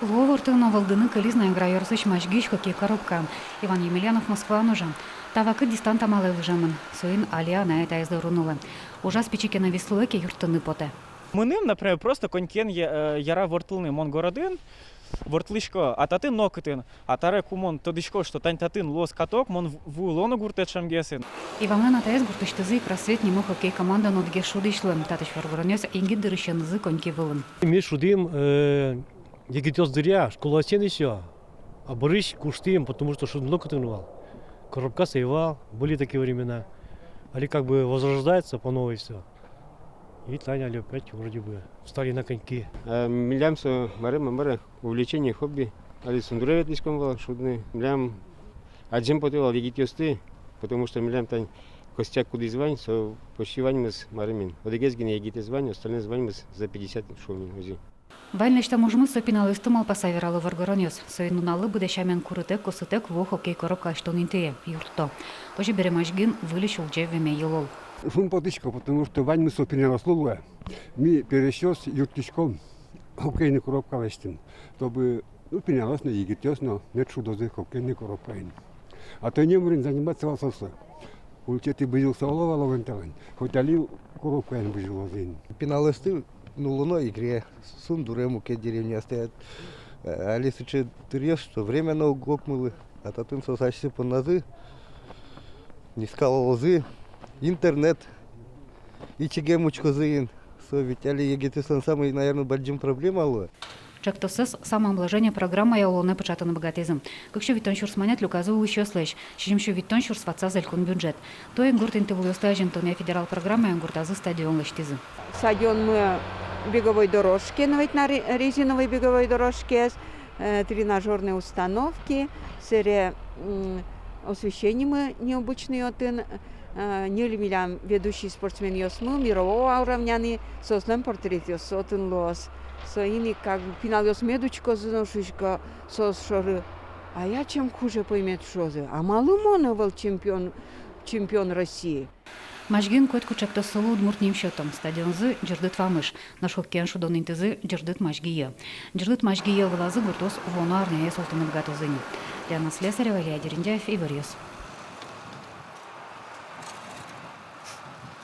Ловортын валдыны кылизна играйорсыч мачгич хоккей коробка. Иван Емельянов Москва нужа. Тавакы дистанта малый лыжамын. Соин алия на это издарунула. Ужас печики на веслуэке юртыны поте. Мыним, например, просто конькен яра вортылны монгородын, вортлышко, а татын нокытын, а таре кумон тодышко, что тань татын лос каток, мон вулону гуртет шамгесин. Иван на тез гуртыштызы просвет нему хоккей команда нотге шудышлым. Татыш варгоронёс ингид дырыщенызы коньки вылын. Ми шудым егитёс дыря, школа сен еще, а барыш куштым, потому что шуд много тынувал. Коробка сейвал, были такие времена. Али как бы возрождается по новой все. И Таня опять вроде бы встали на коньки. Милямсо маре увлечение хобби. Али сундуревет лишком был шудный. Милям аджем потевал егитёсты, потому что милям тань костяк куда звань, со почти вань мы с маремин. Одегезгин егите звань, остальные звань мы за 50 шумин узи. Вальнышта мужмы сопиналысты мал пасавералы варгоронёс. Соинуналы будешамен курытек косытек во хоккей коробка штонинтее юрто. Тоже беремашгин вылечил джевеме елол. Шум потычка, потому что вань мы сопиналась лулуя. Мы пересёс юртичком хоккейный коробка вестим, чтобы пенялась на егитёс, но нет шудозы хоккейный коробка. А то не можем заниматься валсоса. Улчети бызил солова ловенталань, хоть алил коробка не бызил лозин. Пеналысты ну луной игре сундурему ке деревня стоят. Алисы че трешь, что время на угок мылы, а татын сосачцы по назы, не скала лозы, интернет, и чеге мучко зыин. Совет, али егетесан самый, наверное, большим проблема алло. Чактосыз самоомложение программа ялолны початаны богатизм. Какщо виттон шурс манят люказывал еще слэш, чижимщо виттон шурс ватса зелькун бюджет. То енгурт интевулёста ажентония федерал программа енгуртазы стадион лыштизы. Стадион мы беговой дорожки, на резиновой беговой дорожке, тренажерные установки, серия освещения мы необычный отын, Нилимилям ведущий спортсмен Йосму, мирового уровня, сослем портрет Йосотын лос. Соини как финал Йосмедучко заношишко сосшоры. А я чем хуже поймет шозы. А малумона был чемпион России. Машгин котку чактосылу удмуртним счетом. Стадионзы жырдыт вамыш. Наш хоккейн шудон интезы жырдыт машгие. Жырдыт машгие вылазы гуртос вону арняя солтаны бгатозыни. Диана Слесарева, Илья Дерендяев, Ивар Йос.